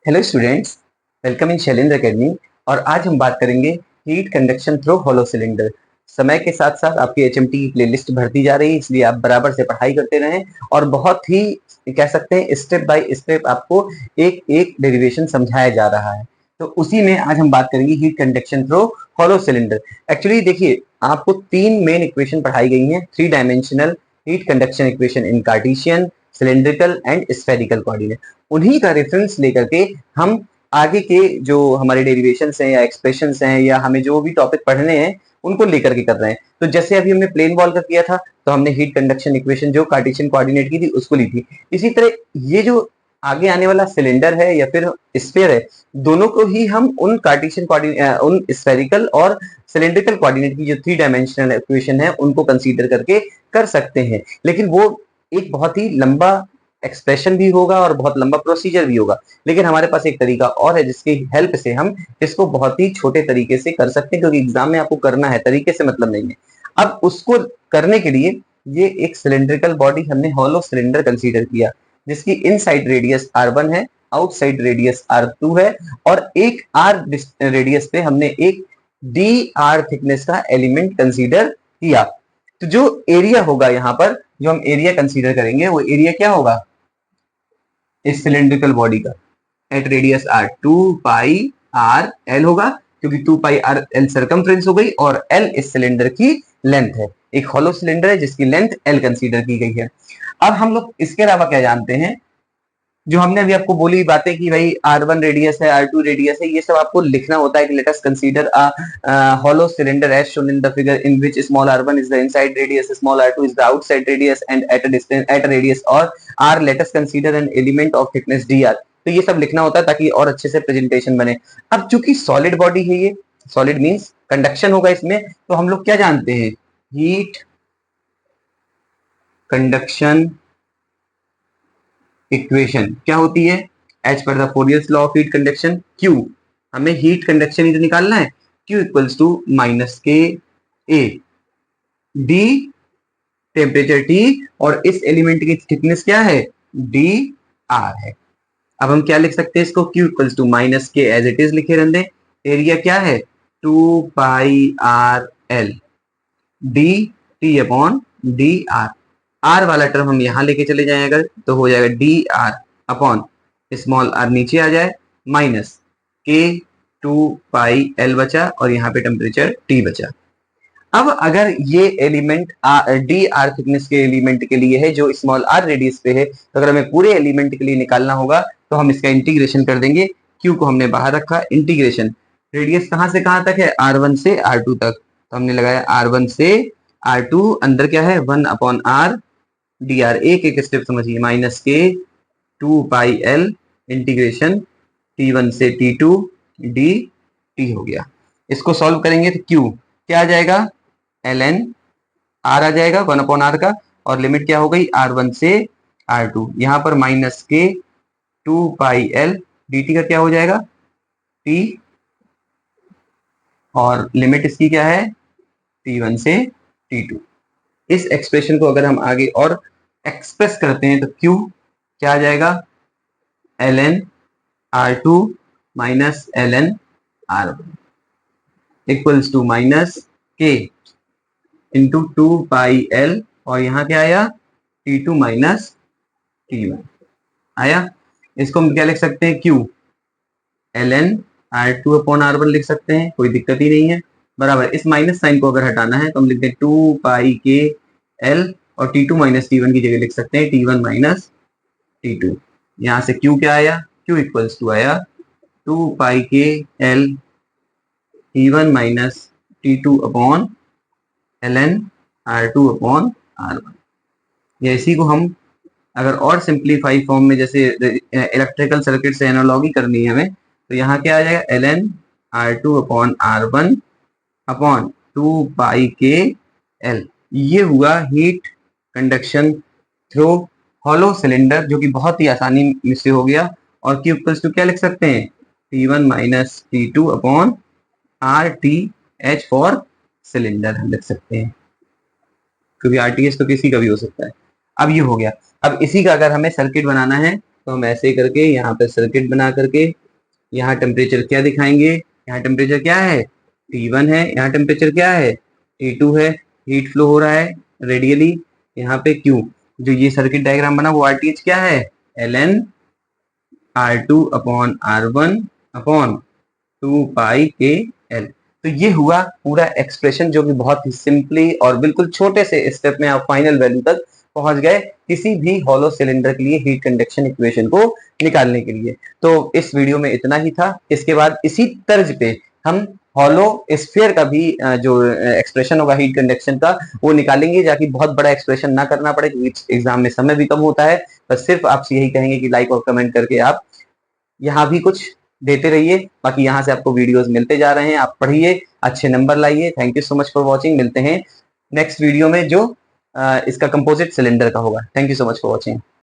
Hello students, welcome in Shailendra academy. और आज हम बात करेंगे heat conduction through hollow cylinder. समय के साथ साथ आपकी एचएमटी की प्लेलिस्ट बढ़ती जा रही है, इसलिए आप बराबर से पढ़ाई करते रहें और बहुत ही कह सकते हैं स्टेप बाय स्टेप आपको एक एक डेरिवेशन समझाया जा रहा है। तो उसी में आज हम बात करेंगे heat conduction through hollow cylinder. Actually देखिए, आपको तीन मेन इक्वेशन पढ़ाई गई हैं, three dimensional heat conduction equation in Cartesian, cylindrical and spherical coordinate. उन्हीं का रेफरेंस लेकर के हम आगे के जो हमारे डेरिवेशंस हैं या एक्सप्रेशंस हैं या हमें जो भी टॉपिक पढ़ने हैं उनको लेकर के कर रहे हैं। तो जैसे अभी हमने प्लेन बॉल का किया था, तो हमने हीट कंडक्शन इक्वेशन जो कार्टेशियन कोऑर्डिनेट की थी उसको ली थी। इसी तरह ये जो आगे आने वाला सिलेंडर है या फिर स्फीयर है, दोनों को ही हम उन कार्टेशियन कोऑर्डिनेट, उन स्फेरिकल और सिलेंड्रिकल कोऑर्डिनेट की जो थ्री डायमेंशनल इक्वेशन है उनको कंसीडर करके कर सकते हैं। लेकिन वो एक बहुत ही लंबा एक्सप्रेशन भी होगा और बहुत लंबा प्रोसीजर भी होगा। लेकिन हमारे पास एक तरीका और है जिसकी हेल्प से हम इसको बहुत ही छोटे तरीके से कर सकते हैं, क्योंकि एग्जाम में आपको करना है, तरीके से मतलब नहीं है। अब उसको करने के लिए ये एक सिलेंड्रिकल बॉडी हमने हॉलो सिलेंडर कंसीडर किया, जिसकी इनसाइड रेडियस r1 है, आउटसाइड रेडियस r2 है, और एक r रेडियस पे हमने एक dr थिकनेस का एलिमेंट कंसीडर किया। तो जो एरिया होगा यहाँ पर, जो हम एरिया कंसीडर करेंगे, वो एरिया क्या होगा इस सिलेंड्रिकल बॉडी का at radius r 2πr l होगा, क्योंकि 2πr l सरकमफ्रेंस हो गई और l इस सिलेंडर की लेंथ है। एक हॉलो सिलेंडर है जिसकी लेंथ l कंसीडर की गई है। अब हम लोग इसके अलावा क्या जानते हैं, जो हमने अभी आपको बोली बातें कि भाई r1 रेडियस है, r2 रेडियस है, ये सब आपको लिखना होता है कि let us consider a hollow cylinder as shown in the figure in which small r1 is the inside radius, small r2 is the outside radius, and at a distance at a radius or r let us consider an element of thickness dr। तो ये सब लिखना होता है ताकि और अच्छे से प्रेजेंटेशन बने। अब चूंकि सॉलिड बॉडी है, ये सॉलिड मींस कंडक्शन होगा इसमें, तो हम लोग क्या जानते हैं, हीट कंडक्शन इक्वेशन क्या होती है, as per the Fourier's law of heat conduction Q। हमें हीट कंडक्शन इधर निकालना है, Q इक्वल्स टू माइनस के ए डी टेम्परेचर T, और इस एलिमेंट की थिकनेस क्या है, डी आर है। अब हम क्या लिख सकते हैं इसको, Q equals to minus K as it is लिखे रहने दें। एरिया क्या है 2πr l d t upon d r. R वाला टर्म हम यहां लेके चले जाएं अगर, तो हो जाएगा d r upon small r नीचे आ जाए, माइनस के 2πl बचा और यहाँ पे टेम्परेचर T बचा। अब अगर ये एलिमेंट डी आर थिकनेस के एलिमेंट के लिए है जो स्मॉल आर रेडियस पे है, तो अगर हमें पूरे एलिमेंट के लिए निकालना होगा तो हम इसका इंटीग्रेशन कर देंगे। Q को हमने बाहर रखा, इंटीग्रेशन रेडियस कहां से कहां तक है, R1 से R2 तक, तो हमने लगाया R1 से R2, अंदर क्या है 1/r डी आर। एक स्टेप समझिए, माइनस के 2πl इंटीग्रेशन T1 से T2 डी टी हो गया। इसको सॉल्व करेंगे तो Q क्या आ जाएगा, ln r आ जाएगा 1/r का, और लिमिट क्या हो गई R1 से R2, यहाँ पर माइनस के 2πl dt का क्या हो जाएगा T, और लिमिट इसकी क्या है T1 से T2। इस एक्सप्रेशन को अगर हम आगे और एक्सप्रेस करते हैं तो Q क्या आ जाएगा, ln R2 minus ln R1 equals to minus K into 2πl, और यहाँ क्या आया T2 माइनस T1 आया। इसको हम क्या लिख सकते हैं, Q ln R2 upon R1 लिख सकते हैं, कोई दिक्कत ही नहीं है, बराबर। इस माइनस साइन को अगर हटाना है तो हम लिखते हैं 2πkl, और T2 माइनस T1 की जगह लिख सकते हैं T1 माइनस T2। यहाँ से Q क्या आया, Q इक्वल्स टू आया 2πkl T1 minus T2 upon ln R2 upon R1। या इसी को हम अगर और सिंप्लीफाई फॉर्म में, जैसे इलेक्ट्रिकल सर्किट से एनालॉगी करनी है हमें, तो यहाँ क्या आ जाएगा ln R2 upon R1 upon 2πkl। ये हुआ heat conduction through hollow cylinder, जो कि बहुत ही आसानी से हो गया। और Q इक्वल्स टू क्या लिख सकते हैं, T1 minus T2 upon RTH for cylinder हम लिख सकते हैं, क्योंकि RTH तो किसी का भी हो सकता है। अब ये हो गया। अब इसी का अगर हमें सर्किट बनाना है तो हम ऐसे करके यहाँ पे सर्किट बना करके यहाँ टेम्परेचर क्या दिखाएंगे, यहाँ टेम्परेचर क्या है T1 है, यहाँ टेम्परेचर क्या है T2 है, हीट फ्लो हो रहा है रेडियली यहाँ पे Q। जो ये सर्किट डायग्राम बना वो RTH क्या है ln R2 upon R1 upon 2πkL। तो ये हुआ पूरा एक्सप्रेशन जो कि बहुत ही सिंपली और बिल्कुल छोटे से स्टेप में आप फाइनल वैल्यू तक पहुंच गए किसी भी हॉलो सिलेंडर के लिए हीट कंडक्शन इक्वेशन को निकालने के लिए। तो इस वीडियो में इतना ही था। इसके बाद इसी तर्ज पे हम हॉलो स्फीयर का भी जो एक्सप्रेशन होगा हीट कंडक्शन का वो निकालेंगे, ताकि बहुत बड़ा एक्सप्रेशन ना करना पड़े क्योंकि एग्जाम में समय भी कम होता है। बस सिर्फ आपसे यही कहेंगे कि लाइक और कमेंट करके आप यहाँ भी कुछ देते रहिए। बाकी यहाँ से आपको वीडियोस मिलते जा रहे हैं, आप पढ़िए, अच्छे नंबर लाइए। Thank you so much for watching. मिलते हैं नेक्स्ट वीडियो में जो इसका कंपोजिट सिलेंडर का होगा। Thank you so much for watching.